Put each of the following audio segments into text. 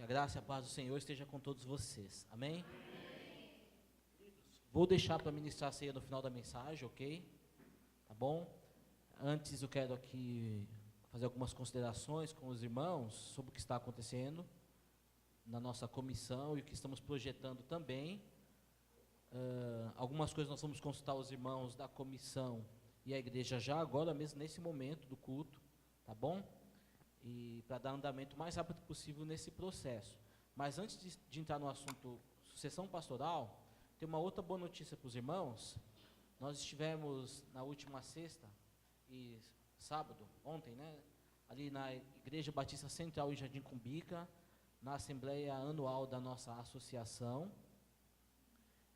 Que a graça e a paz do Senhor esteja com todos vocês. Amém? Vou deixar para ministrar a ceia no final da mensagem, ok? Tá bom? Antes eu quero aqui fazer algumas considerações com os irmãos sobre o que está acontecendo na nossa comissão e o que estamos projetando também. Algumas coisas nós vamos consultar os irmãos da comissão e a igreja já agora mesmo, nesse momento do culto, tá bom? E para dar andamento o mais rápido possível nesse processo. Mas antes de entrar no assunto sucessão pastoral, tem uma outra boa notícia para os irmãos. Nós estivemos na última sexta e sábado, ontem, né? Ali na Igreja Batista Central em Jardim Cumbica, na assembleia anual da nossa associação.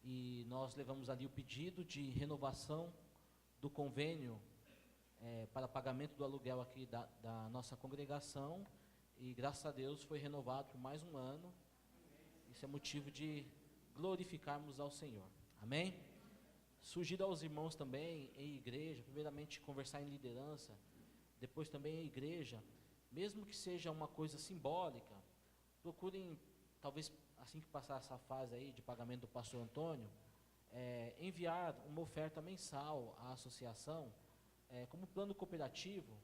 E nós levamos ali o pedido de renovação do convênio para pagamento do aluguel aqui da nossa congregação, e graças a Deus foi renovado por mais um ano. Isso é motivo de glorificarmos ao Senhor, amém? Sugiro aos irmãos também em igreja, primeiramente conversar em liderança, depois também em igreja, mesmo que seja uma coisa simbólica, procurem, talvez assim que passar essa fase aí de pagamento do pastor Antônio, enviar uma oferta mensal à associação, como plano cooperativo,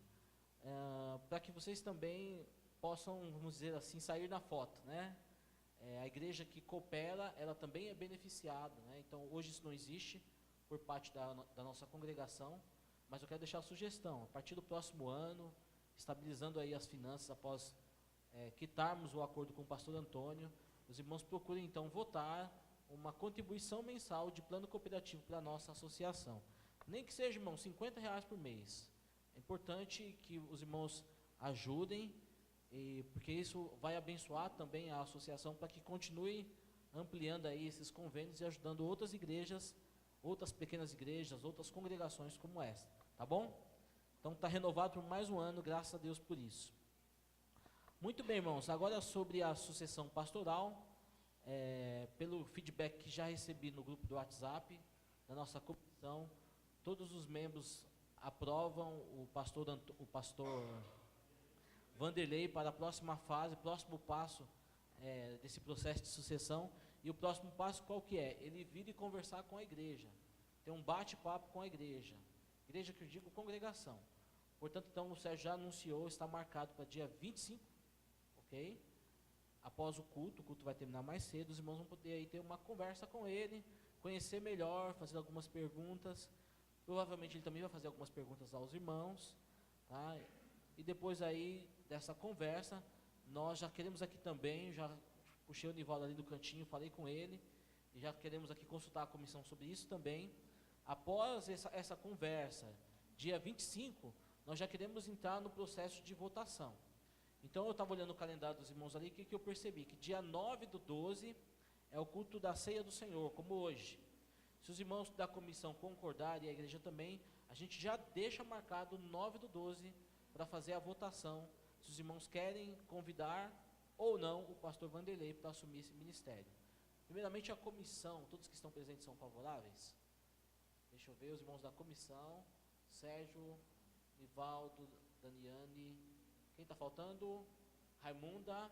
para que vocês também possam, vamos dizer assim, sair na foto, né? A igreja que coopera, ela também é beneficiada, né? Então, hoje isso não existe por parte da nossa congregação, mas eu quero deixar a sugestão, a partir do próximo ano, estabilizando aí as finanças após quitarmos o acordo com o pastor Antônio, os irmãos procurem então votar uma contribuição mensal de plano cooperativo para a nossa associação. Nem que seja, irmão, R$50 por mês. É importante que os irmãos ajudem, porque isso vai abençoar também a associação para que continue ampliando aí esses convênios e ajudando outras igrejas, outras pequenas igrejas, outras congregações como essa, tá bom? Então está renovado por mais um ano, graças a Deus por isso. Muito bem, irmãos, agora sobre a sucessão pastoral, pelo feedback que já recebi no grupo do WhatsApp, da nossa comissão, todos os membros aprovam o pastor Vanderlei para a próxima fase, próximo passo desse processo de sucessão. E o próximo passo qual que é? Ele vir e conversar com a igreja, ter um bate-papo com a igreja que eu digo congregação. Portanto, então, o Sérgio já anunciou, está marcado para dia 25, ok? Após o culto vai terminar mais cedo, os irmãos vão poder aí ter uma conversa com ele, conhecer melhor, fazer algumas perguntas. Provavelmente ele também vai fazer algumas perguntas aos irmãos, tá? E depois aí dessa conversa, nós já queremos aqui também, já puxei o Nivaldo ali do cantinho, falei com ele, e já queremos aqui consultar a comissão sobre isso também. Após essa conversa, dia 25, nós já queremos entrar no processo de votação. Então eu estava olhando o calendário dos irmãos ali, o que eu percebi? Que dia 9/12 é o culto da ceia do Senhor, como hoje. Se os irmãos da comissão concordarem, e a igreja também, a gente já deixa marcado 9/12 para fazer a votação, se os irmãos querem convidar ou não o pastor Vanderlei para assumir esse ministério. Primeiramente a comissão, todos que estão presentes são favoráveis? Deixa eu ver, os irmãos da comissão, Sérgio, Nivaldo, Daniane, quem está faltando? Raimunda,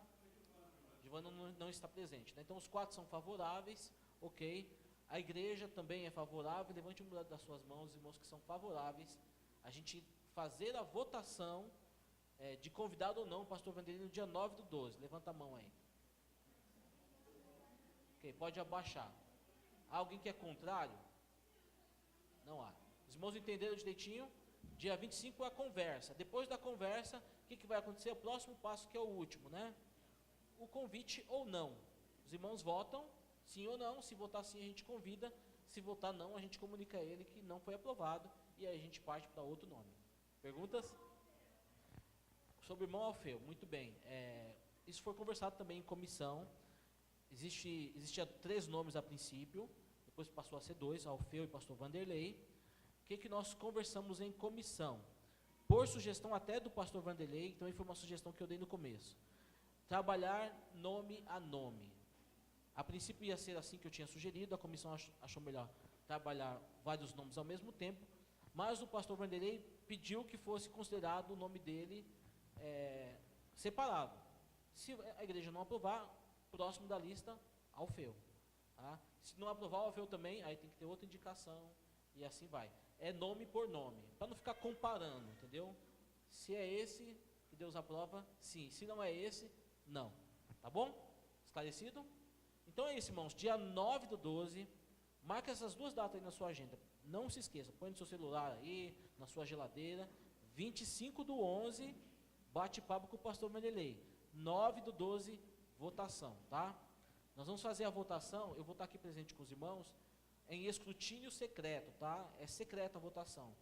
Giovana não está presente, né? Então os 4 são favoráveis, ok. A igreja também é favorável, levante uma das suas mãos, os irmãos que são favoráveis, a gente fazer a votação de convidado ou não, o pastor Vanderlei, no dia 9/12, levanta a mão aí. Ok, pode abaixar. Há alguém que é contrário? Não há. Os irmãos entenderam direitinho? Dia 25 é a conversa, depois da conversa, o que vai acontecer? O próximo passo, que é o último, né? O convite ou não. Os irmãos votam, sim ou não. Se votar sim, a gente convida. Se votar não, a gente comunica a ele que não foi aprovado. E aí a gente parte para outro nome. Perguntas? Sobre o irmão Alfeu, muito bem. Isso foi conversado também em comissão. Existia 3 nomes a princípio. Depois passou a ser 2, Alfeu e pastor Vanderlei. O que nós conversamos em comissão? Por sugestão até do pastor Vanderlei, então foi uma sugestão que eu dei no começo. Trabalhar nome a nome. A princípio ia ser assim que eu tinha sugerido, a comissão achou melhor trabalhar vários nomes ao mesmo tempo, mas o pastor Vanderlei pediu que fosse considerado o nome dele separado. Se a igreja não aprovar, próximo da lista, Alfeu. Tá? Se não aprovar o Alfeu também, aí tem que ter outra indicação, e assim vai. É nome por nome, para não ficar comparando, entendeu? Se é esse que Deus aprova, sim. Se não é esse, não. Tá bom? Esclarecido? Então é isso, irmãos. Dia 9/12, marca essas duas datas aí na sua agenda. Não se esqueça, põe no seu celular aí, na sua geladeira. 25/11, bate-papo com o pastor Menelei. 9/12, votação, tá? Nós vamos fazer a votação, eu vou estar aqui presente com os irmãos, em escrutínio secreto, tá? É secreta a votação.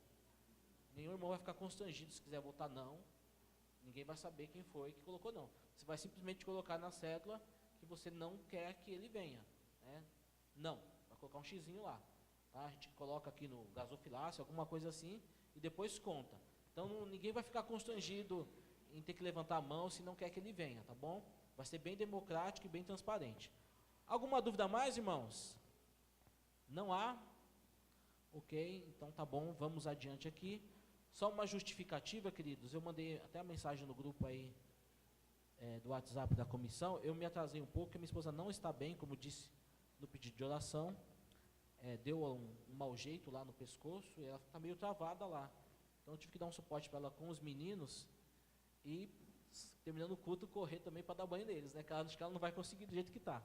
Nenhum irmão vai ficar constrangido se quiser votar não. Ninguém vai saber quem foi que colocou não. Você vai simplesmente colocar na cédula que você não quer que ele venha, né? Não, vai colocar um xizinho lá, tá? A gente coloca aqui no gasofilácio, alguma coisa assim, e depois conta. Então ninguém vai ficar constrangido em ter que levantar a mão se não quer que ele venha, tá bom? Vai ser bem democrático e bem transparente. Alguma dúvida mais, irmãos? Não há? Ok, então tá bom, vamos adiante aqui. Só uma justificativa, queridos, eu mandei até a mensagem no grupo aí, do WhatsApp da comissão. Eu me atrasei um pouco, porque minha esposa não está bem, como disse no pedido de oração. Deu um mau jeito lá no pescoço, e ela está meio travada lá. Então eu tive que dar um suporte para ela com os meninos, e terminando o culto, correr também para dar banho neles, né? Acho que ela não vai conseguir do jeito que está.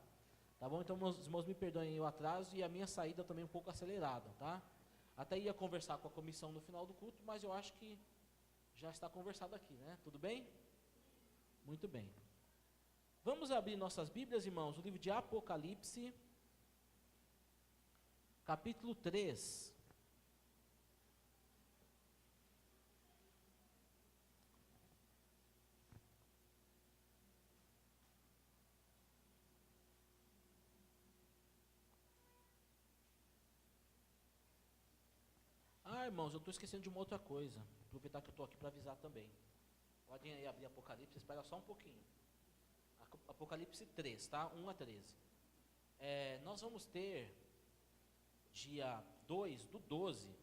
Tá bom? Então, meus irmãos, me perdoem o atraso e a minha saída também um pouco acelerada, tá? Até ia conversar com a comissão no final do culto, mas eu acho que já está conversado aqui, né? Tudo bem? Muito bem. Vamos abrir nossas Bíblias, irmãos, o livro de Apocalipse, capítulo 3. Irmãos, eu estou esquecendo de uma outra coisa. Aproveitar que eu estou aqui para avisar também. Podem aí abrir Apocalipse, espera só um pouquinho. Apocalipse 3, tá? 1-13. Nós vamos ter dia 2/12,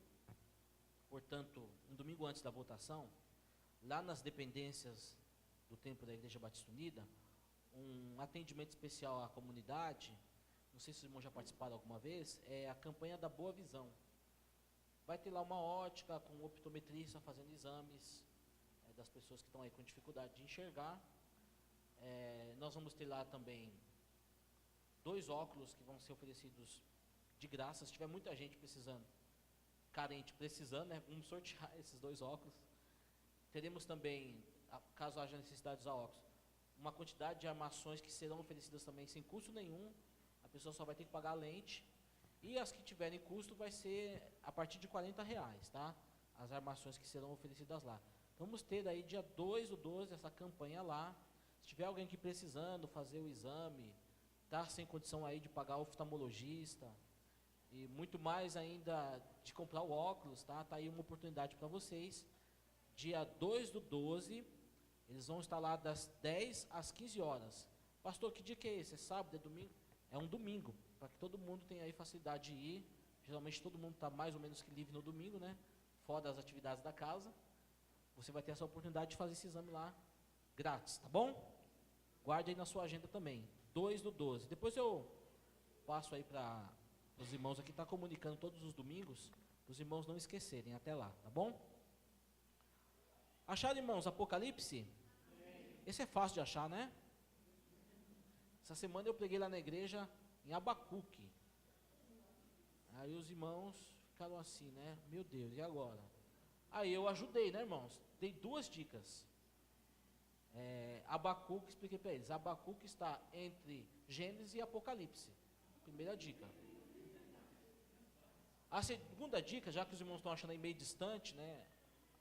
portanto, um domingo antes da votação, lá nas dependências do templo da Igreja Batista Unida, um atendimento especial à comunidade. Não sei se os irmãos já participaram alguma vez, é a campanha da Boa Visão. Vai ter lá uma ótica com um optometrista fazendo exames das pessoas que estão aí com dificuldade de enxergar. Nós vamos ter lá também 2 óculos que vão ser oferecidos de graça. Se tiver muita gente precisando, carente precisando, né, vamos sortear esses 2 óculos. Teremos também, caso haja necessidade de usar óculos, uma quantidade de armações que serão oferecidas também sem custo nenhum. A pessoa só vai ter que pagar a lente. E as que tiverem custo vai ser a partir de R$40, tá? As armações que serão oferecidas lá. Vamos ter aí dia 2/12 essa campanha lá. Se tiver alguém aqui precisando fazer o exame, tá sem condição aí de pagar o oftalmologista, e muito mais ainda de comprar o óculos, tá? Tá aí uma oportunidade para vocês. Dia 2/12, eles vão estar lá das 10 às 15 horas. Pastor, que dia que é esse? É sábado? É domingo? É um domingo, para que todo mundo tenha aí facilidade de ir. Geralmente todo mundo está mais ou menos que livre no domingo, né? Fora das atividades da casa. Você vai ter essa oportunidade de fazer esse exame lá, grátis, tá bom? Guarde aí na sua agenda também, 2/12. Depois eu passo aí para os irmãos aqui, tá comunicando todos os domingos, para os irmãos não esquecerem, até lá, tá bom? Acharam, irmãos, Apocalipse? Esse é fácil de achar, né? Essa semana eu preguei lá na igreja em Abacuque. Aí os irmãos ficaram assim, né? Meu Deus, e agora? Aí eu ajudei, né, irmãos? Dei 2 dicas. Abacuque, expliquei para eles. Abacuque está entre Gênesis e Apocalipse. Primeira dica. A segunda dica, já que os irmãos estão achando aí meio distante, né?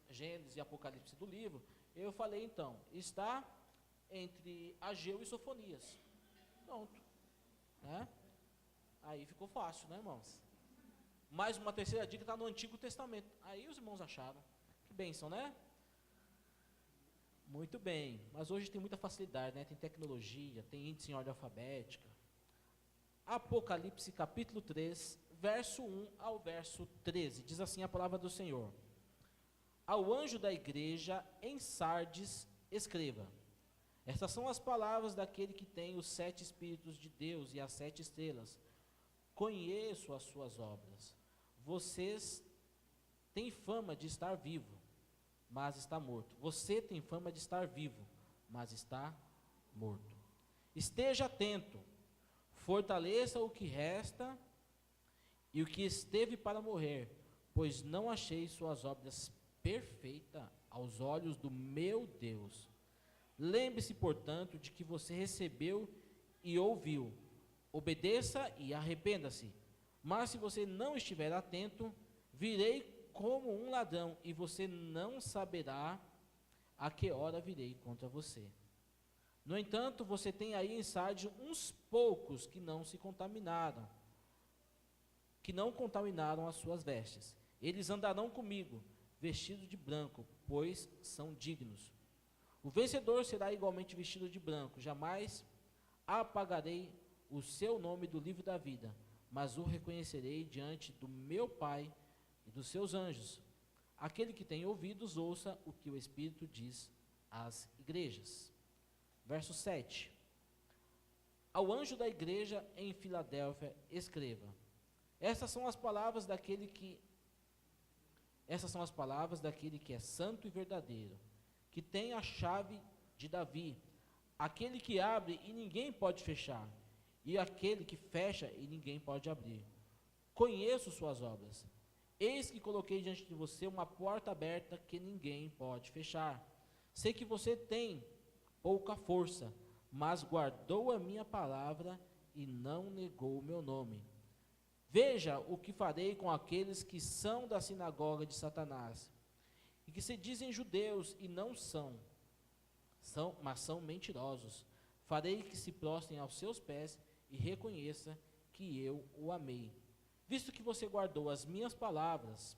Gênesis e Apocalipse do livro, eu falei então, está entre Ageu e Sofonias. Pronto, né? Aí ficou fácil, né, irmãos? Mais uma terceira dica está no Antigo Testamento. Aí os irmãos acharam. Que bênção, né? Muito bem, mas hoje tem muita facilidade, né? Tem tecnologia, tem índice em ordem alfabética. Apocalipse capítulo 3, verso 1 ao verso 13, diz assim a palavra do Senhor: Ao anjo da igreja em Sardes escreva: Estas são as palavras daquele que tem os 7 Espíritos de Deus e as 7 estrelas. Conheço as suas obras. Vocês têm fama de estar vivo, mas está morto. Você tem fama de estar vivo, mas está morto. Esteja atento, fortaleça o que resta e o que esteve para morrer, pois não achei suas obras perfeitas aos olhos do meu Deus. Lembre-se, portanto, de que você recebeu e ouviu. Obedeça e arrependa-se. Mas se você não estiver atento, virei como um ladrão, e você não saberá a que hora virei contra você. No entanto, você tem aí em Sardes uns poucos que não contaminaram as suas vestes. Eles andarão comigo, vestidos de branco, pois são dignos. O vencedor será igualmente vestido de branco. Jamais apagarei o seu nome do livro da vida, mas o reconhecerei diante do meu Pai e dos seus anjos. Aquele que tem ouvidos, ouça o que o Espírito diz às igrejas. Verso 7. Ao anjo da igreja em Filadélfia, escreva: Essas são as palavras daquele que é santo e verdadeiro, que tem a chave de Davi, aquele que abre e ninguém pode fechar, e aquele que fecha e ninguém pode abrir. Conheço suas obras. Eis que coloquei diante de você uma porta aberta que ninguém pode fechar. Sei que você tem pouca força, mas guardou a minha palavra e não negou o meu nome. Veja o que farei com aqueles que são da sinagoga de Satanás, e que se dizem judeus e não mas são mentirosos. Farei que se prostrem aos seus pés e reconheça que eu o amei. Visto que você guardou as minhas palavras,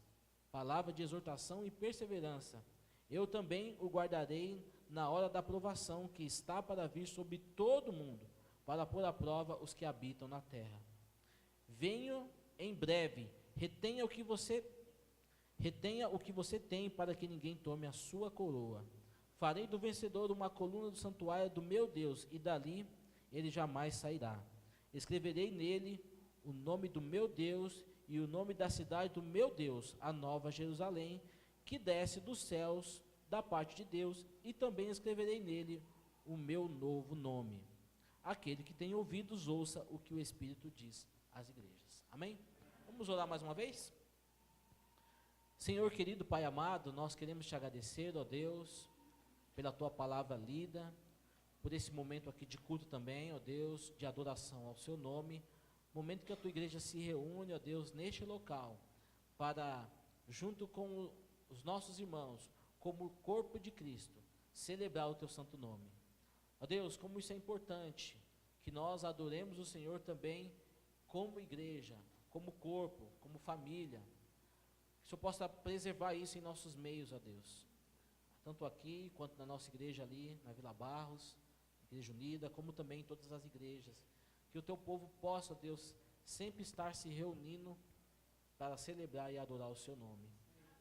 palavra de exortação e perseverança, eu também o guardarei na hora da provação que está para vir sobre todo o mundo, para pôr à prova os que habitam na terra. Venho em breve, retenha o que você tem, para que ninguém tome a sua coroa. Farei do vencedor uma coluna do santuário do meu Deus, e dali ele jamais sairá. Escreverei nele o nome do meu Deus e o nome da cidade do meu Deus, a nova Jerusalém, que desce dos céus da parte de Deus, e também escreverei nele o meu novo nome. Aquele que tem ouvidos, ouça o que o Espírito diz às igrejas. Amém? Vamos orar mais uma vez? Senhor querido, Pai amado, nós queremos te agradecer, ó Deus, pela tua palavra lida, por esse momento aqui de culto também, ó Deus, de adoração ao seu nome, momento que a tua igreja se reúne, ó Deus, neste local, para, junto com os nossos irmãos, como o corpo de Cristo, celebrar o teu santo nome. Ó Deus, como isso é importante, que nós adoremos o Senhor também como igreja, como corpo, como família, que o Senhor possa preservar isso em nossos meios, ó Deus, tanto aqui, quanto na nossa igreja ali, na Vila Barros, Igreja Unida, como também em todas as igrejas, que o teu povo possa, ó Deus, sempre estar se reunindo para celebrar e adorar o seu nome.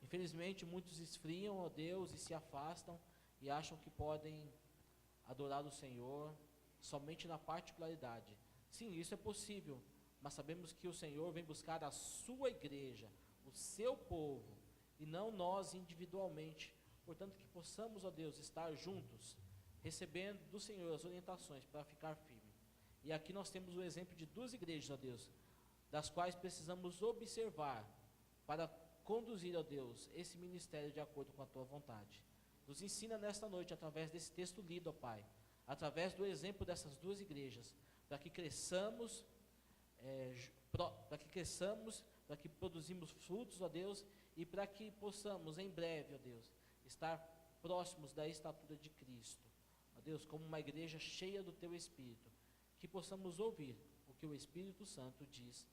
Infelizmente, muitos esfriam, ó Deus, e se afastam, e acham que podem adorar o Senhor somente na particularidade. Sim, isso é possível, mas sabemos que o Senhor vem buscar a sua igreja, o seu povo, e não nós individualmente. Portanto, que possamos, ó Deus, estar juntos, recebendo do Senhor as orientações para ficar firme. E aqui nós temos o exemplo de 2 igrejas, ó Deus, das quais precisamos observar para conduzir, ó Deus, esse ministério de acordo com a tua vontade. Nos ensina nesta noite, através desse texto lido, ó Pai, através do exemplo dessas 2 igrejas, para que cresçamos, para que produzimos frutos, ó Deus, e para que possamos em breve, ó Deus, estar próximos da estatura de Cristo, ó Deus, como uma igreja cheia do teu Espírito, que possamos ouvir o que o Espírito Santo diz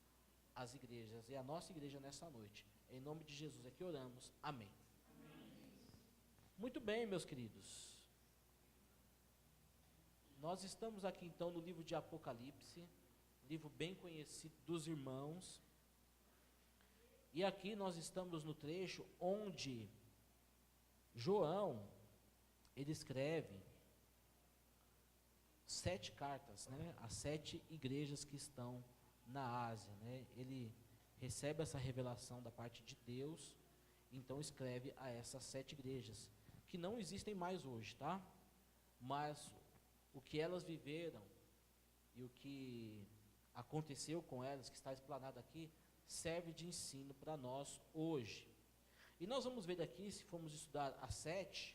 às igrejas, e a nossa igreja nessa noite. Em nome de Jesus é que oramos. Amém. Muito bem, meus queridos. Nós estamos aqui então no livro de Apocalipse, livro bem conhecido dos irmãos. E aqui nós estamos no trecho onde João, ele escreve 7 cartas, né, as 7 igrejas que estão na Ásia, né? Ele recebe essa revelação da parte de Deus, então escreve a essas 7 igrejas, que não existem mais hoje, tá? Mas o que elas viveram e o que aconteceu com elas, que está explanado aqui, serve de ensino para nós hoje. E nós vamos ver daqui, se formos estudar as 7,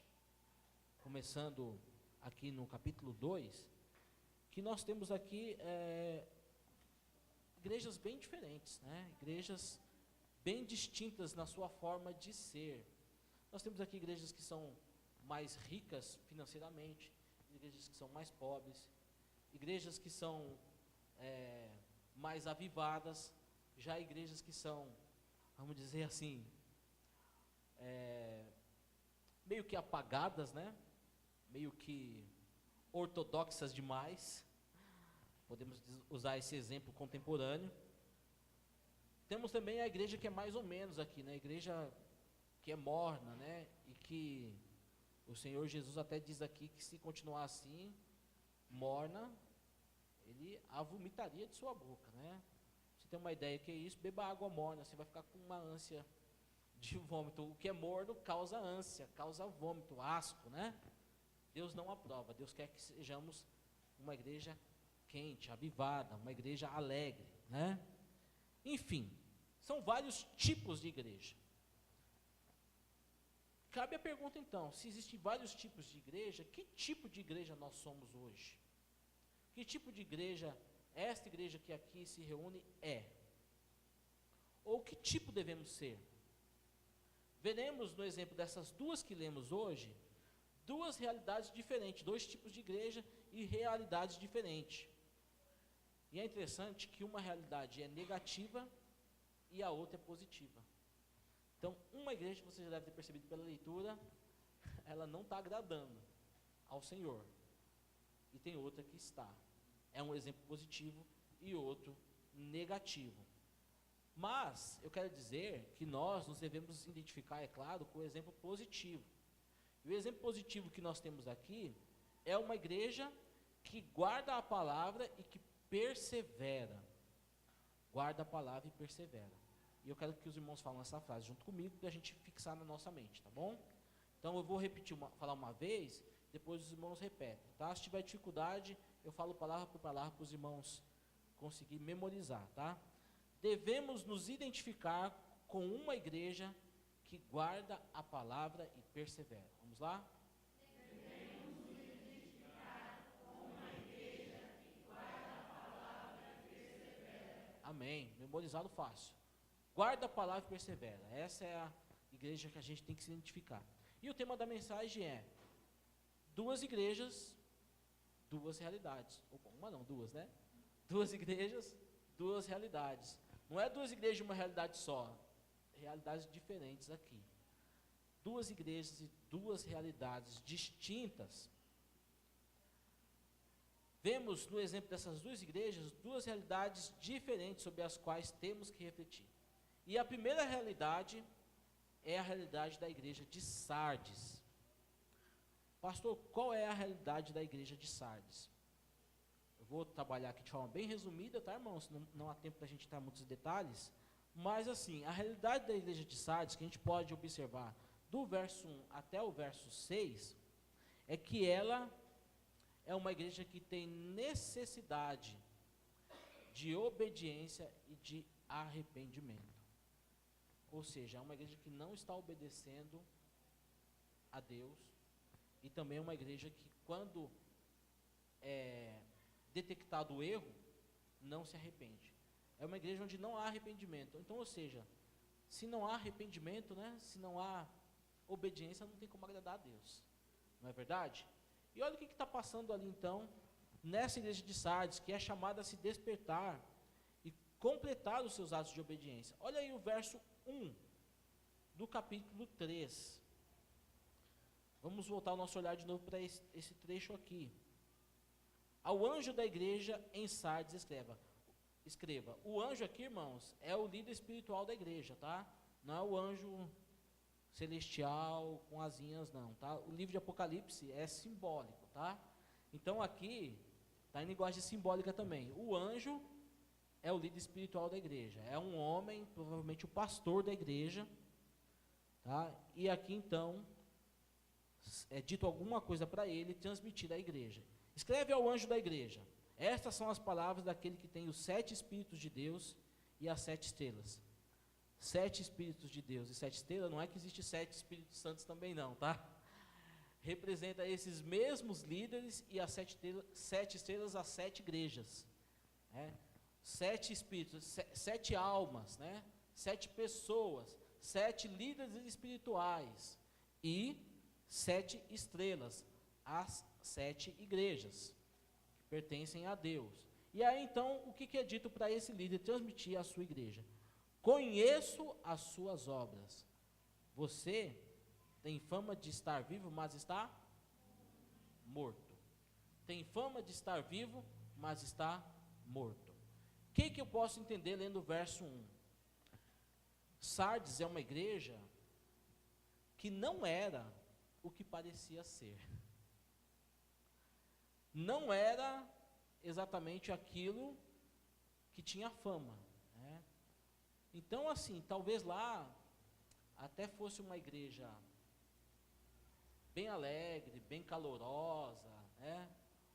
começando aqui no capítulo 2, que nós temos aqui igrejas bem diferentes, né? Igrejas bem distintas na sua forma de ser. Nós temos aqui igrejas que são mais ricas financeiramente, igrejas que são mais pobres, igrejas que são mais avivadas, já igrejas que são, vamos dizer assim, meio que apagadas, né? Meio que ortodoxas demais. Podemos usar esse exemplo contemporâneo. Temos também a igreja que é mais ou menos aqui, né? A igreja que é morna, né? E que o Senhor Jesus até diz aqui que se continuar assim, morna, ele a vomitaria de sua boca, né? Você tem uma ideia que é isso? Beba água morna, você vai ficar com uma ânsia de vômito. O que é morno causa ânsia, causa vômito, asco, né? Deus não aprova. Deus quer que sejamos uma igreja quente, avivada, uma igreja alegre, né? Enfim, são vários tipos de igreja. Cabe a pergunta então, se existem vários tipos de igreja, que tipo de igreja nós somos hoje? Que tipo de igreja esta igreja que aqui se reúne é? Ou que tipo devemos ser? Veremos no exemplo dessas duas que lemos hoje, duas realidades diferentes, dois tipos de igreja e realidades diferentes. E é interessante que uma realidade é negativa e a outra é positiva. Então, uma igreja, você já deve ter percebido pela leitura, ela não está agradando ao Senhor. E tem outra que está. É um exemplo positivo e outro negativo. Mas, eu quero dizer que nós nos devemos identificar, é claro, com o exemplo positivo. E o exemplo positivo que nós temos aqui é uma igreja que guarda a palavra e que persevera. Guarda a palavra e persevera. E eu quero que os irmãos falem essa frase junto comigo, para a gente fixar na nossa mente, tá bom? Então eu vou repetir, falar uma vez, depois os irmãos repetem, tá? Se tiver dificuldade, eu falo palavra por palavra para os irmãos conseguirem memorizar, tá? Devemos nos identificar com uma igreja que guarda a palavra e persevera. Vamos lá? Devemos nos identificar com uma igreja que guarda a palavra e persevera. Amém. Memorizado fácil. Guarda a palavra e persevera. Essa é a igreja que a gente tem que se identificar. E o tema da mensagem é duas igrejas, duas realidades. Opa, uma não, duas, né? Duas igrejas, duas realidades. Não é duas igrejas e uma realidade só. Realidades diferentes aqui. Duas igrejas e duas realidades distintas. Vemos no exemplo dessas duas igrejas, duas realidades diferentes sobre as quais temos que refletir. E a primeira realidade é a realidade da igreja de Sardes. Pastor, qual é a realidade da igreja de Sardes? Eu vou trabalhar aqui de forma bem resumida, tá, irmãos? Não há tempo para a gente entrar em muitos detalhes. Mas assim, a realidade da igreja de Sardes, que a gente pode observar do verso 1 até o verso 6, é que ela é uma igreja que tem necessidade de obediência e de arrependimento. Ou seja, é uma igreja que não está obedecendo a Deus, e também é uma igreja que, quando é detectado o erro, não se arrepende. É uma igreja onde não há arrependimento. Então, ou seja, se não há arrependimento, né, se não há obediência, não tem como agradar a Deus. Não é verdade? E olha o que está passando ali, então, nessa igreja de Sardes, que é chamada a se despertar e completar os seus atos de obediência. Olha aí o verso 1 do capítulo 3. Vamos voltar o nosso olhar de novo para esse trecho aqui. Ao anjo da igreja em Sardes escreva. O anjo aqui, irmãos, é o líder espiritual da igreja, tá? Não é o anjo celestial com asinhas, não, tá? O livro de Apocalipse é simbólico, tá? Então aqui Está em linguagem simbólica também. O anjo é o líder espiritual da igreja. É um homem, provavelmente o pastor da igreja. Tá? E aqui então, é dito alguma coisa para ele transmitir à igreja. Escreve ao anjo da igreja: estas são as palavras daquele que tem os 7 Espíritos de Deus e as 7 estrelas. 7 Espíritos de Deus e 7 estrelas, não é que existe 7 Espíritos Santos também não, tá? Representa esses mesmos líderes e as 7 estrelas, as 7 igrejas. 7 Espíritos, 7 almas, 7 pessoas, 7 líderes espirituais e 7 estrelas, as 7 igrejas que pertencem a Deus. E aí então, o que é dito para esse líder transmitir à sua igreja? Conheço as suas obras. Você tem fama de estar vivo, mas está morto. Tem fama de estar vivo, mas está morto. O que eu posso entender lendo o verso 1? Sardes é uma igreja que não era o que parecia ser. Não era exatamente aquilo que tinha fama. Então, assim, talvez lá até fosse uma igreja bem alegre, bem calorosa,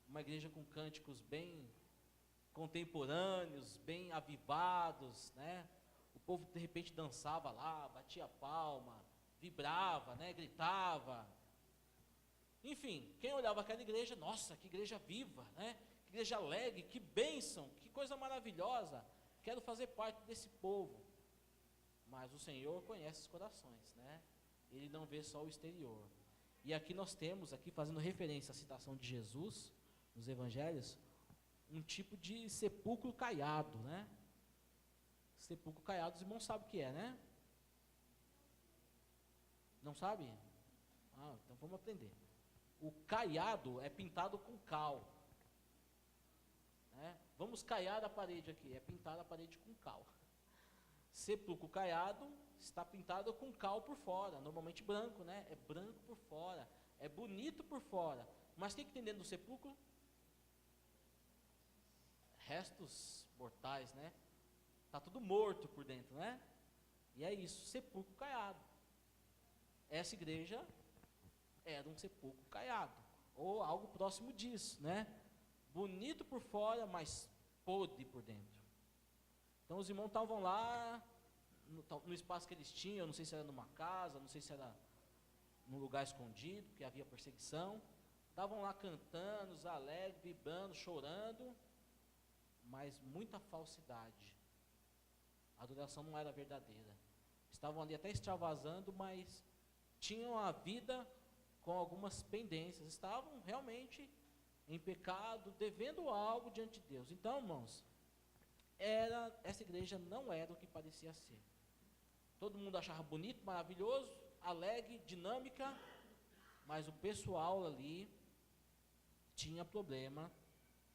uma igreja com cânticos bem contemporâneos, bem avivados, O povo de repente dançava lá, batia palma, vibrava, gritava. Enfim, quem olhava aquela igreja, nossa, que igreja viva, que igreja alegre, que bênção, que coisa maravilhosa, quero fazer parte desse povo. Mas o Senhor conhece os corações, Ele não vê só o exterior. E aqui nós temos, aqui fazendo referência à citação de Jesus, nos evangelhos, um tipo de sepulcro caiado, Sepulcro caiado, os irmãos sabem o que é, Não sabe? Então vamos aprender. O caiado é pintado com cal. Vamos caiar a parede aqui, é pintar a parede com cal. Sepulcro caiado está pintado com cal por fora, normalmente branco, É branco por fora, é bonito por fora. Mas o que tem dentro do sepulcro? Restos mortais, Está tudo morto por dentro, E é isso, sepulcro caiado. Essa igreja era um sepulcro caiado, ou algo próximo disso, Bonito por fora, mas podre por dentro. Então os irmãos estavam lá, no espaço que eles tinham, não sei se era numa casa, não sei se era num lugar escondido, porque havia perseguição. Estavam lá cantando, alegres, vibrando, chorando, mas muita falsidade. A adoração não era verdadeira. Estavam ali até extravasando, mas tinham a vida com algumas pendências. Estavam realmente em pecado, devendo algo diante de Deus. Então, irmãos, essa igreja não era o que parecia ser. Todo mundo achava bonito, maravilhoso, alegre, dinâmica, mas o pessoal ali tinha problema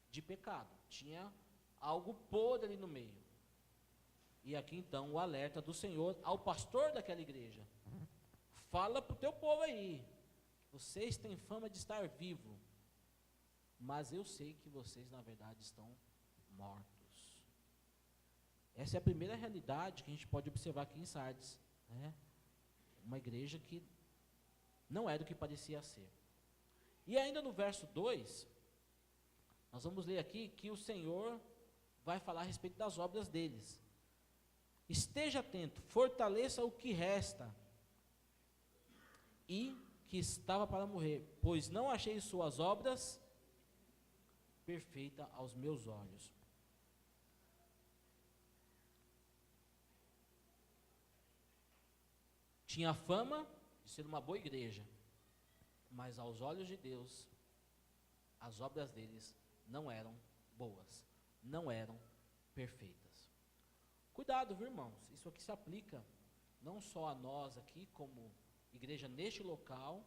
de pecado, tinha algo podre ali no meio. E aqui então o alerta do Senhor ao pastor daquela igreja: fala para o teu povo aí, vocês têm fama de estar vivo, mas eu sei que vocês na verdade estão mortos. Essa é a primeira realidade que a gente pode observar aqui em Sardes, Uma igreja que não era o que parecia ser. E ainda no verso 2, nós vamos ler aqui que o Senhor vai falar a respeito das obras deles. Esteja atento, fortaleça o que resta e que estava para morrer, pois não achei suas obras perfeitas aos meus olhos. Tinha fama de ser uma boa igreja, mas aos olhos de Deus, as obras deles não eram boas, não eram perfeitas. Cuidado, viu, irmãos? Isso aqui se aplica não só a nós aqui, como igreja neste local,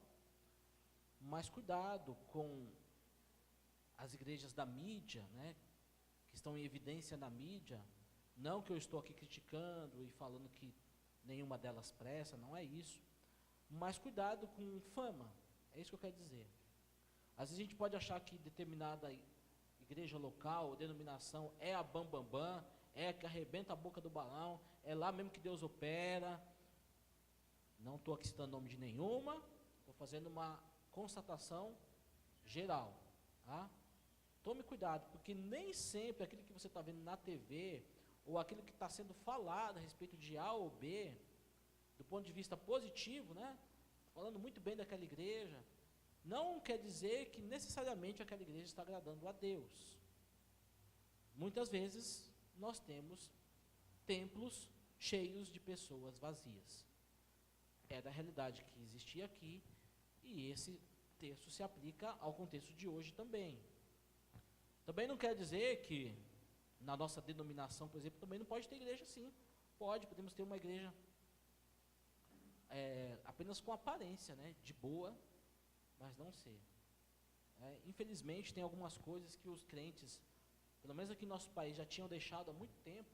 mas cuidado com as igrejas da mídia, que estão em evidência na mídia. Não que eu estou aqui criticando e falando que nenhuma delas presta, não é isso. Mas cuidado com fama, é isso que eu quero dizer. Às vezes a gente pode achar que determinada igreja local, denominação é a bambambam, é a que arrebenta a boca do balão, é lá mesmo que Deus opera. Não estou aqui citando nome de nenhuma, estou fazendo uma constatação geral, tá? Tome cuidado, porque nem sempre aquilo que você está vendo na TV, ou aquilo que está sendo falado a respeito de A ou B, do ponto de vista positivo, né? Falando muito bem daquela igreja, não quer dizer que necessariamente aquela igreja está agradando a Deus. Muitas vezes nós temos templos cheios de pessoas vazias. Era a realidade que existia aqui, e esse texto se aplica ao contexto de hoje também. Também não quer dizer que na nossa denominação, por exemplo, também não pode ter igreja sim. Podemos ter uma igreja apenas com aparência, né, de boa, mas não ser. Infelizmente tem algumas coisas que os crentes, pelo menos aqui no nosso país, já tinham deixado há muito tempo,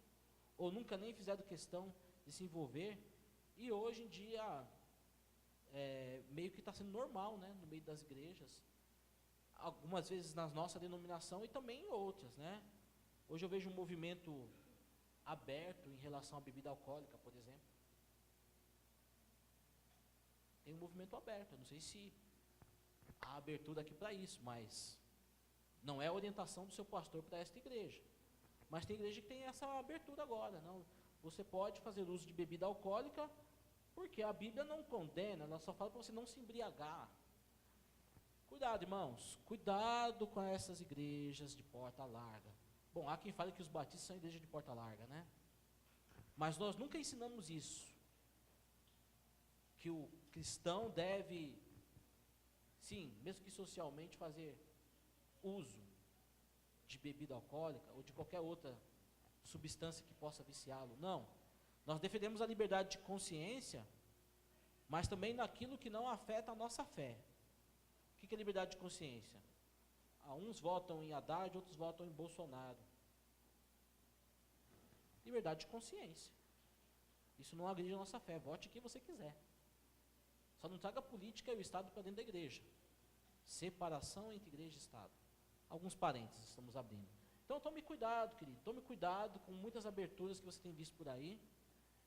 ou nunca nem fizeram questão de se envolver, e hoje em dia meio que está sendo normal, né, no meio das igrejas, algumas vezes na nossa denominação e também em outras, né. Hoje eu vejo um movimento aberto em relação à bebida alcoólica, por exemplo. Tem um movimento aberto, eu não sei se há abertura aqui para isso, mas não é a orientação do seu pastor para esta igreja. Mas tem igreja que tem essa abertura agora, não? Você pode fazer uso de bebida alcoólica, porque a Bíblia não condena, ela só fala para você não se embriagar. Cuidado, irmãos, cuidado com essas igrejas de porta larga. Bom, há quem fale que os batistas são igrejas de porta larga, né? Mas nós nunca ensinamos isso, que o cristão deve, sim, mesmo que socialmente, fazer uso de bebida alcoólica ou de qualquer outra substância que possa viciá-lo. Não. Nós defendemos a liberdade de consciência, mas também naquilo que não afeta a nossa fé. O que é liberdade de consciência? Uns votam em Haddad, outros votam em Bolsonaro. Liberdade de consciência. Isso não agride a nossa fé. Vote quem você quiser. Só não traga a política e o Estado para dentro da igreja. Separação entre igreja e Estado. Alguns parênteses estamos abrindo. Então tome cuidado, querido. Tome cuidado com muitas aberturas que você tem visto por aí.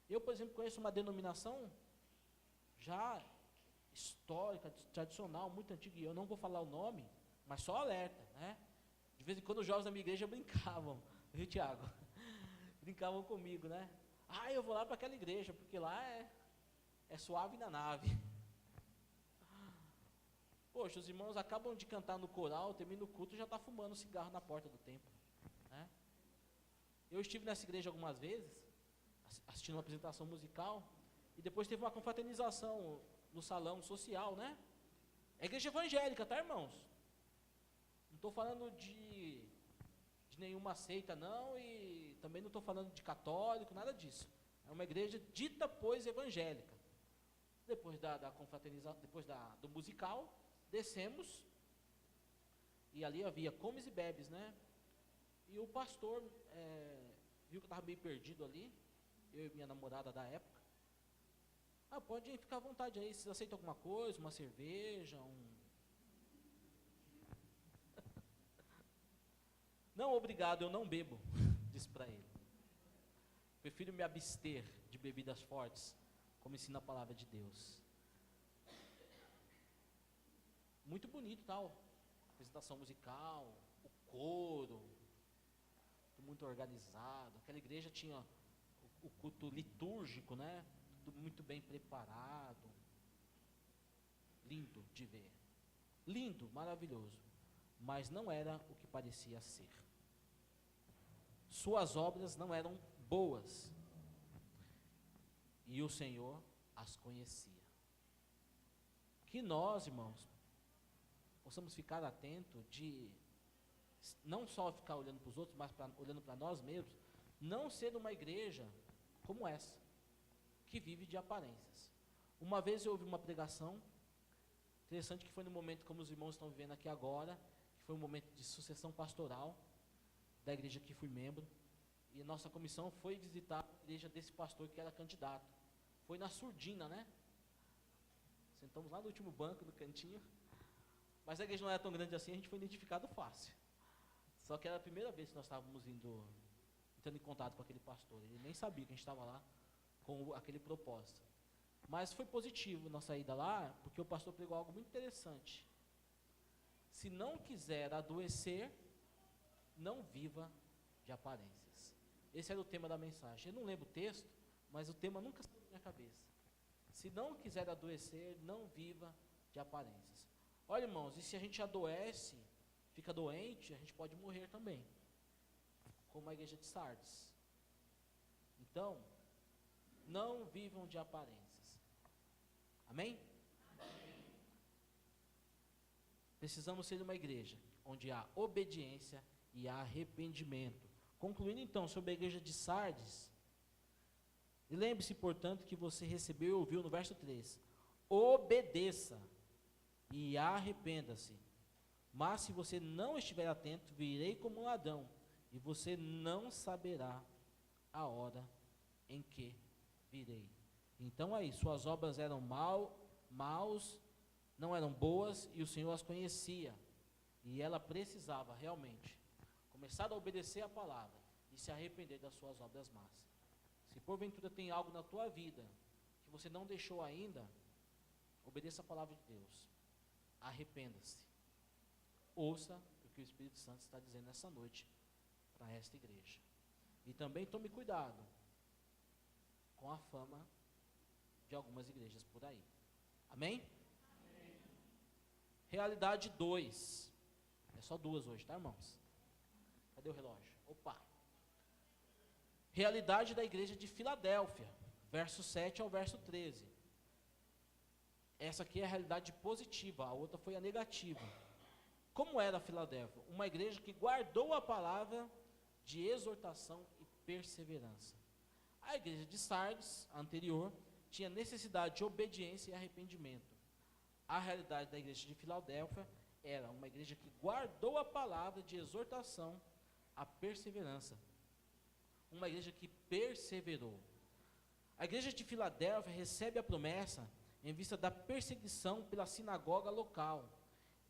Eu, por exemplo, conheço uma denominação já histórica, tradicional, muito antiga, e eu não vou falar o nome, mas só alerta, né? De vez em quando os jovens da minha igreja brincavam, viu, Tiago? Brincavam comigo, né? Eu vou lá para aquela igreja, porque lá é suave na nave. Poxa, os irmãos acabam de cantar no coral, termina o culto e já está fumando cigarro na porta do templo, né? Eu estive nessa igreja algumas vezes, assistindo uma apresentação musical, e depois teve uma confraternização no salão social, né? É igreja evangélica, tá, irmãos? Não estou falando de nenhuma seita, não, e também não estou falando de católico, nada disso. É uma igreja dita, pois, evangélica. Depois da confraternização, depois do musical, descemos, e ali havia comes e bebes, né? E o pastor viu que eu estava meio perdido ali, eu e minha namorada da época. Pode ficar à vontade aí, vocês aceitam alguma coisa, uma cerveja, Não, obrigado, eu não bebo, disse para ele. Prefiro me abster de bebidas fortes, como ensina a palavra de Deus. Muito bonito, tal, apresentação musical, o coro, tudo muito organizado. Aquela igreja tinha o culto litúrgico, né? Tudo muito bem preparado. Lindo de ver. Lindo, maravilhoso. Mas não era o que parecia ser. Suas obras não eram boas. E o Senhor as conhecia. Que nós, irmãos, possamos ficar atentos de não só ficar olhando para os outros, mas olhando para nós mesmos, não ser uma igreja como essa, que vive de aparências. Uma vez eu ouvi uma pregação, interessante, que foi no momento como os irmãos estão vivendo aqui agora, que foi um momento de sucessão pastoral, da igreja que fui membro, e a nossa comissão foi visitar a igreja desse pastor que era candidato. Foi na surdina, né? Sentamos lá no último banco, no cantinho, mas a igreja não era tão grande assim, a gente foi identificado fácil. Só que era a primeira vez que nós estávamos entrando em contato com aquele pastor. Ele nem sabia que a gente estava lá com aquele propósito. Mas foi positivo nossa ida lá, porque o pastor pregou algo muito interessante. Se não quiser adoecer, não viva de aparências. Esse era o tema da mensagem. Eu não lembro o texto, mas o tema nunca saiu da minha cabeça. Se não quiser adoecer, não viva de aparências. Olha, irmãos, e se a gente adoece, fica doente, a gente pode morrer também, como a igreja de Sardes. Então, não vivam de aparências. Amém? Amém. Precisamos ser uma igreja onde há obediência e há arrependimento. Concluindo então sobre a igreja de Sardes, e lembre-se, portanto, que você recebeu e ouviu no verso 3: obedeça e arrependa-se. Mas se você não estiver atento, virei como um ladrão, e você não saberá a hora em que virei. Então aí, suas obras eram maus, não eram boas, e o Senhor as conhecia. E ela precisava realmente começar a obedecer a palavra e se arrepender das suas obras más. Se porventura tem algo na tua vida que você não deixou ainda, obedeça a palavra de Deus. Arrependa-se. Ouça o que o Espírito Santo está dizendo nessa noite para esta igreja. E também tome cuidado com a fama de algumas igrejas por aí. Amém? Amém. Realidade 2. É só 2 hoje, tá, irmãos? Cadê o relógio? Opa! Realidade da igreja de Filadélfia, verso 7 ao verso 13. Essa aqui é a realidade positiva, a outra foi a negativa. Como era Filadélfia? Uma igreja que guardou a palavra de exortação e perseverança. A igreja de Sardes, a anterior, tinha necessidade de obediência e arrependimento. A realidade da igreja de Filadélfia era uma igreja que guardou a palavra de exortação à perseverança. Uma igreja que perseverou. A igreja de Filadélfia recebe a promessa em vista da perseguição pela sinagoga local,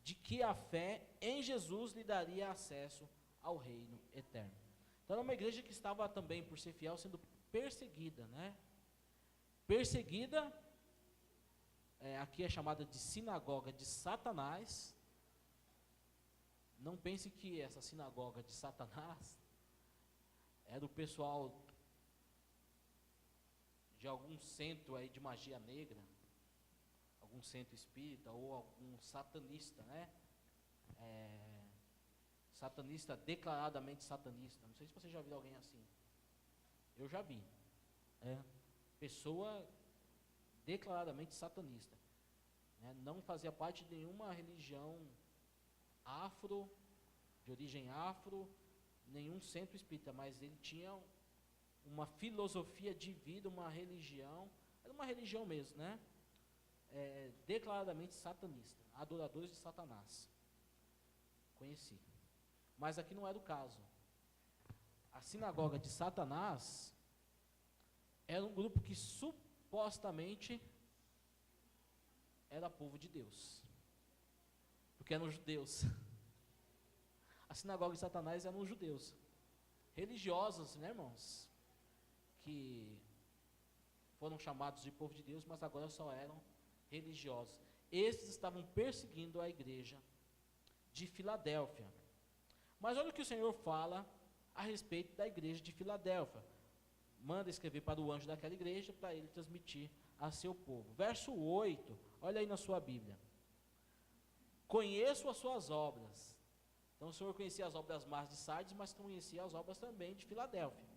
de que a fé em Jesus lhe daria acesso ao reino eterno. Então era uma igreja que estava também, por ser fiel, sendo perseguida, né? Perseguida, aqui é chamada de sinagoga de Satanás. Não pense que essa sinagoga de Satanás era o pessoal de algum centro aí de magia negra, algum centro espírita ou algum satanista, né? Satanista, declaradamente satanista. Não sei se você já viu alguém assim. Eu já vi. Pessoa declaradamente satanista, né? Não fazia parte de nenhuma religião afro, de origem afro, nenhum centro espírita, mas ele tinha uma filosofia de vida, uma religião, era uma religião mesmo, né? Declaradamente satanista, adoradores de Satanás. Conheci. Mas aqui não era o caso. A sinagoga de Satanás era um grupo que supostamente era povo de Deus, porque eram judeus. A sinagoga de Satanás eram judeus, religiosos, né, irmãos, que foram chamados de povo de Deus, mas agora só eram religiosos. Esses estavam perseguindo a igreja de Filadélfia. Mas olha o que o Senhor fala a respeito da igreja de Filadélfia. Manda escrever para o anjo daquela igreja, para ele transmitir a seu povo. Verso 8, olha aí na sua Bíblia. Conheço as suas obras. Então o Senhor conhecia as obras más de Sardes, mas conhecia as obras também de Filadélfia.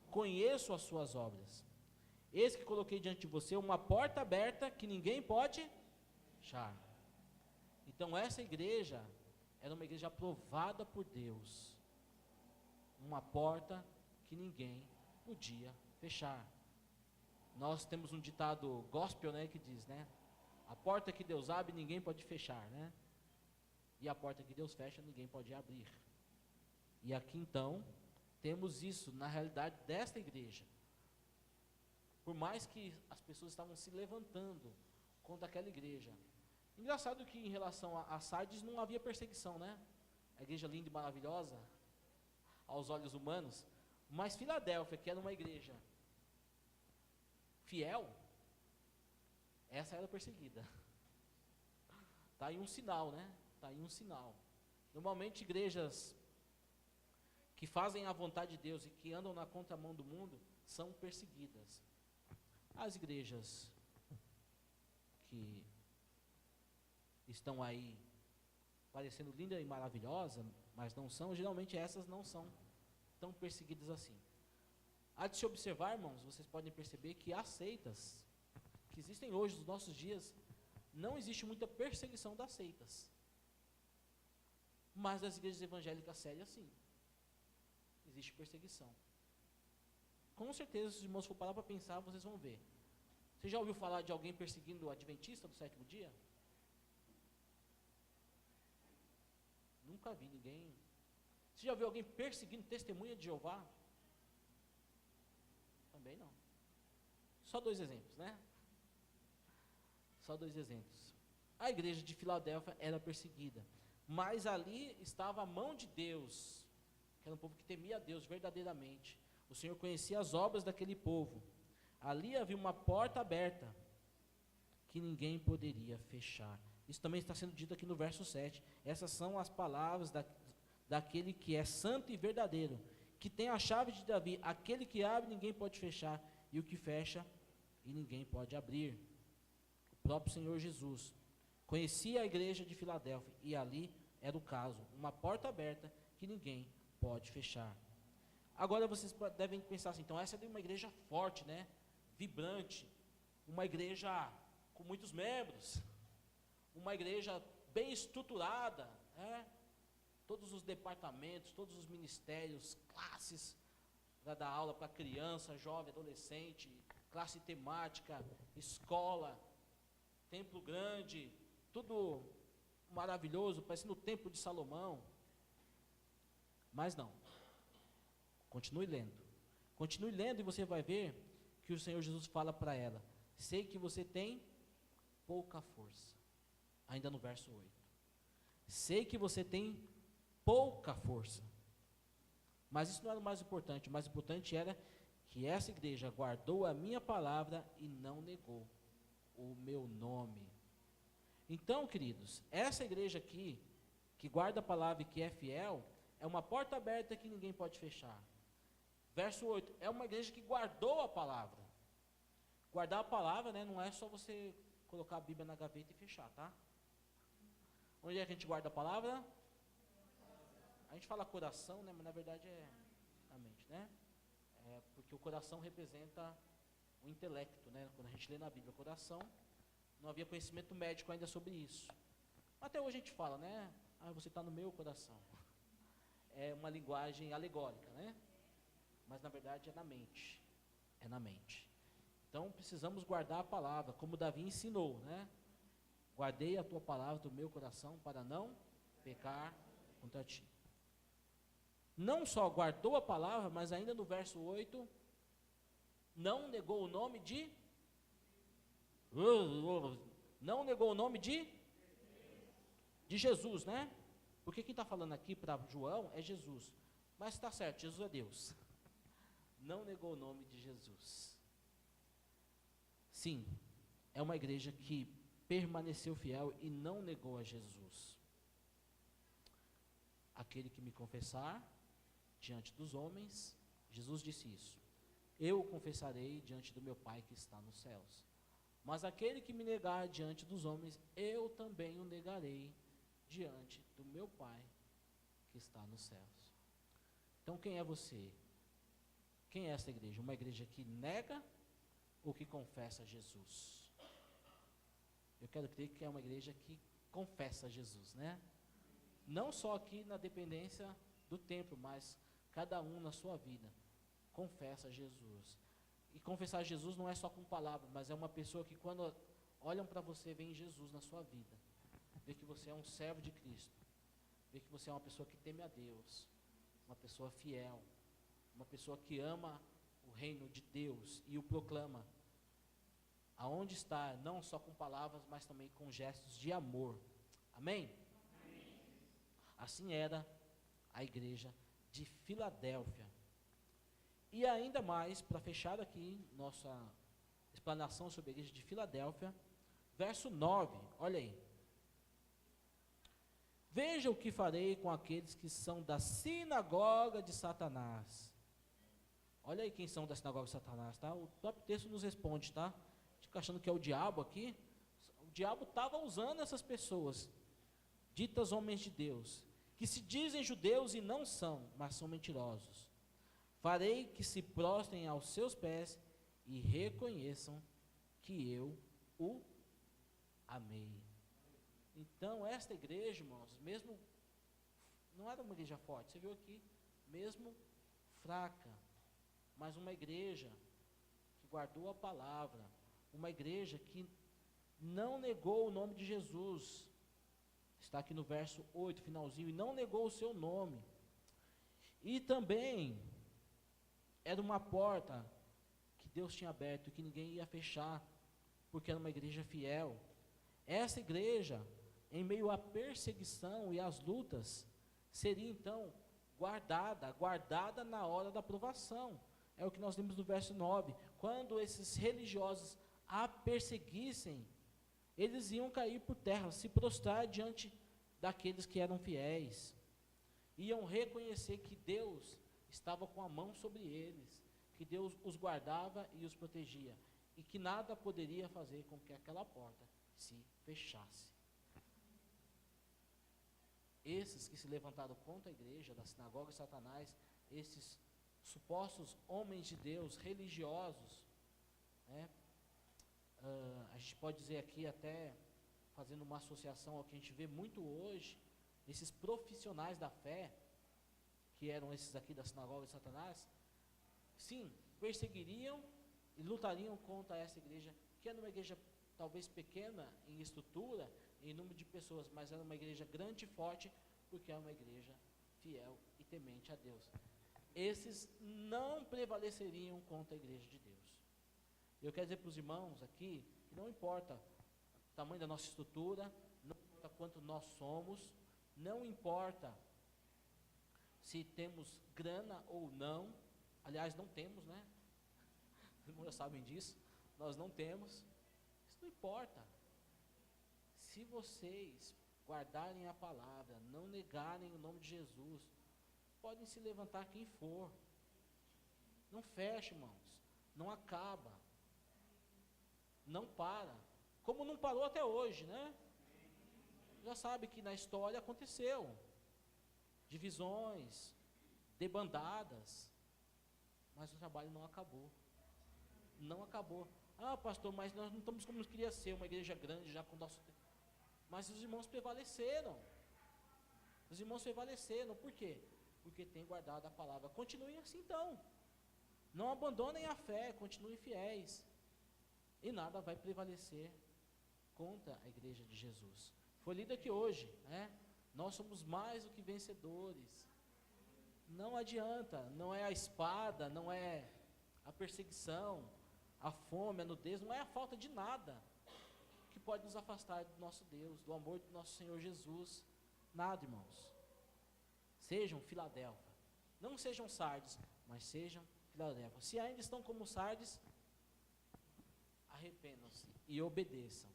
Conheço as suas obras. Eis que coloquei diante de você uma porta aberta que ninguém pode fechar. Então essa igreja era uma igreja aprovada por Deus. Uma porta que ninguém podia fechar. Nós temos um ditado gospel, né, que diz, né? A porta que Deus abre, ninguém pode fechar, né? E a porta que Deus fecha, ninguém pode abrir. E aqui então, temos isso na realidade desta igreja. Por mais que as pessoas estavam se levantando contra aquela igreja. Engraçado que em relação a Sardes não havia perseguição, né? a igreja linda e maravilhosa aos olhos humanos, mas Filadélfia, que era uma igreja fiel, essa era perseguida. Está aí um sinal, né? Está aí um sinal. Normalmente igrejas que fazem a vontade de Deus e que andam na contramão do mundo são perseguidas. As igrejas que estão aí parecendo linda e maravilhosa, mas não são, geralmente essas não são tão perseguidas assim. Há de se observar, irmãos, vocês podem perceber que há seitas que existem hoje, nos nossos dias, não existe muita perseguição das seitas. Mas das igrejas evangélicas sérias, sim. Existe perseguição. Com certeza, se os irmãos for parar para pensar, vocês vão ver. Você já ouviu falar de alguém perseguindo o adventista do sétimo dia? Nunca vi ninguém. Você já viu alguém perseguindo testemunha de Jeová? Também não. Só 2 exemplos, né? Só 2 exemplos. A igreja de Filadélfia era perseguida, mas ali estava a mão de Deus, que era um povo que temia a Deus verdadeiramente. O Senhor conhecia as obras daquele povo. Ali havia uma porta aberta que ninguém poderia fechar. Isso também está sendo dito aqui no verso 7. Essas são as palavras daquele que é santo e verdadeiro, que tem a chave de Davi. Aquele que abre, ninguém pode fechar, e o que fecha, e ninguém pode abrir. O próprio Senhor Jesus conhecia a igreja de Filadélfia, e ali era o caso, uma porta aberta que ninguém pode fechar. Agora vocês devem pensar assim, então essa é uma igreja forte, né? Vibrante, uma igreja com muitos membros, uma igreja bem estruturada, né? Todos os departamentos, todos os ministérios, classes para dar aula para criança, jovem, adolescente, classe temática, escola, templo grande, tudo maravilhoso, parecendo o templo de Salomão. Mas não. Continue lendo. Continue lendo e você vai ver que o Senhor Jesus fala para ela: sei que você tem pouca força. Ainda no verso 8. Sei que você tem pouca força. Mas isso não era o mais importante. O mais importante era que essa igreja guardou a minha palavra e não negou o meu nome. Então, queridos, essa igreja aqui, que guarda a palavra e que é fiel, é uma porta aberta que ninguém pode fechar. Verso 8, é uma igreja que guardou a palavra. Guardar a palavra, né, não é só você colocar a Bíblia na gaveta e fechar, tá? Onde é que a gente guarda a palavra? A gente fala coração, né, mas na verdade é a mente, né? Porque o coração representa o intelecto, né? Quando a gente lê na Bíblia coração, não havia conhecimento médico ainda sobre isso. Até hoje a gente fala, né? Ah, você está no meu coração. É uma linguagem alegórica, né? Mas na verdade é na mente. É na mente. Então precisamos guardar a palavra, como Davi ensinou, né? Guardei a tua palavra do meu coração para não pecar contra ti. Não só guardou a palavra, mas ainda no verso 8, não negou o nome de... Não negou o nome de Jesus, né? Porque quem está falando aqui para João é Jesus. Mas está certo, Jesus é Deus. Não negou o nome de Jesus. Sim, é uma igreja que permaneceu fiel e não negou a Jesus. Aquele que me confessar diante dos homens, Jesus disse isso, eu o confessarei diante do meu Pai que está nos céus. Mas aquele que me negar diante dos homens, eu também o negarei diante do meu Pai que está nos céus. Então quem é você? Quem é essa igreja? Uma igreja que nega ou que confessa Jesus? Eu quero crer que é uma igreja que confessa Jesus, né? Não só aqui na dependência do templo, mas cada um na sua vida confessa Jesus. E confessar Jesus não é só com palavras, mas é uma pessoa que quando olham para você, vê Jesus na sua vida. Vê que você é um servo de Cristo. Vê que você é uma pessoa que teme a Deus. Uma pessoa fiel. Uma pessoa que ama o reino de Deus e o proclama. Aonde está, não só com palavras, mas também com gestos de amor. Amém? Amém. Assim era a igreja de Filadélfia. E ainda mais, para fechar aqui nossa explanação sobre a igreja de Filadélfia, verso 9, olha aí. Veja o que farei com aqueles que são da sinagoga de Satanás. Olha aí quem são da sinagoga de Satanás, tá? O próprio texto nos responde, tá? Fica achando que é o diabo aqui. O diabo estava usando essas pessoas, ditas homens de Deus, que se dizem judeus e não são, mas são mentirosos. Farei que se prostrem aos seus pés e reconheçam que eu o amei. Então, esta igreja, irmãos, mesmo, não era uma igreja forte, você viu aqui, mesmo fraca, mas uma igreja que guardou a palavra, uma igreja que não negou o nome de Jesus, está aqui no verso 8, finalzinho, e não negou o seu nome, e também era uma porta que Deus tinha aberto e que ninguém ia fechar, porque era uma igreja fiel. Essa igreja, em meio à perseguição e às lutas, seria então guardada na hora da provação. É o que nós lemos no verso 9. Quando esses religiosos a perseguissem, eles iam cair por terra, se prostrar diante daqueles que eram fiéis. Iam reconhecer que Deus estava com a mão sobre eles, que Deus os guardava e os protegia, e que nada poderia fazer com que aquela porta se fechasse. Esses que se levantaram contra a igreja da sinagoga de Satanás, esses supostos homens de Deus, religiosos, né? A gente pode dizer aqui, até fazendo uma associação ao que a gente vê muito hoje, esses profissionais da fé, que eram esses aqui da sinagoga de Satanás, sim, perseguiriam e lutariam contra essa igreja, que era uma igreja talvez pequena em estrutura, em número de pessoas, mas era uma igreja grande e forte, porque era uma igreja fiel e temente a Deus. Esses não prevaleceriam contra a igreja de Deus. Eu quero dizer para os irmãos aqui, que não importa o tamanho da nossa estrutura, não importa quanto nós somos, não importa se temos grana ou não, aliás, não temos, né? Os irmãos já sabem disso, nós não temos, isso não importa. Se vocês guardarem a palavra, não negarem o nome de Jesus, podem se levantar quem for, não fecha, irmãos, não acaba, não para, como não parou até hoje, né? Já sabe que na história aconteceu, divisões, debandadas, mas o trabalho não acabou, não acabou. Ah, pastor, mas nós não estamos como queria ser, uma igreja grande já com nosso... Mas os irmãos prevaleceram, por quê? Porque têm guardado a palavra. Continuem assim então, não abandonem a fé, continuem fiéis, e nada vai prevalecer contra a igreja de Jesus. Foi lido aqui hoje, né? Nós somos mais do que vencedores. Não adianta, não é a espada, não é a perseguição, a fome, a nudez, não é a falta de nada que pode nos afastar do nosso Deus, do amor do nosso Senhor Jesus. Nada, irmãos. Sejam Filadélfia, não sejam Sardes, mas sejam Filadélfia. Se ainda estão como Sardes, arrependam-se e obedeçam,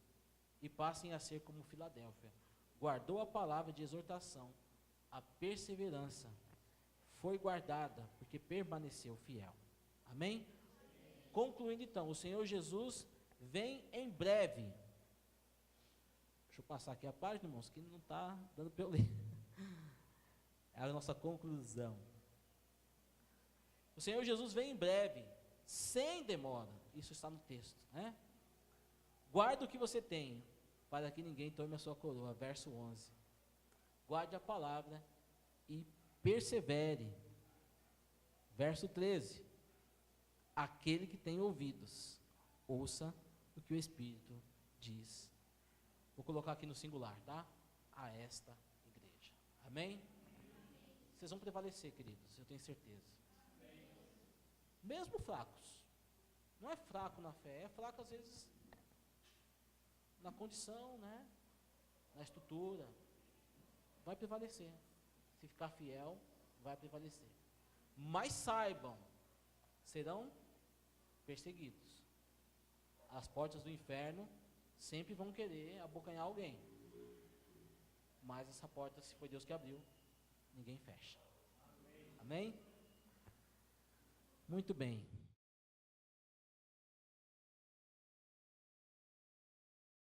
e passem a ser como Filadélfia. Guardou a palavra de exortação, a perseverança foi guardada, porque permaneceu fiel. Amém? Concluindo então, o Senhor Jesus vem em breve. Deixa eu passar aqui a página, irmãos, que não está dando para eu ler. É a nossa conclusão. O Senhor Jesus vem em breve, sem demora. Isso está no texto, né? Guarda o que você tem, para que ninguém tome a sua coroa. Verso 11. Guarde a palavra e persevere. Verso 13. Aquele que tem ouvidos, ouça o que o Espírito diz. Vou colocar aqui no singular, tá? A esta igreja. Amém? Vocês vão prevalecer, queridos, eu tenho certeza. Mesmo fracos. Não é fraco na fé, é fraco às vezes na condição, né? Na estrutura. Vai prevalecer. se ficar fiel, vai prevalecer. Mas saibam, serão perseguidos. As portas do inferno sempre vão querer abocanhar alguém. Mas essa porta, se foi Deus que abriu, ninguém fecha. Amém? Muito bem.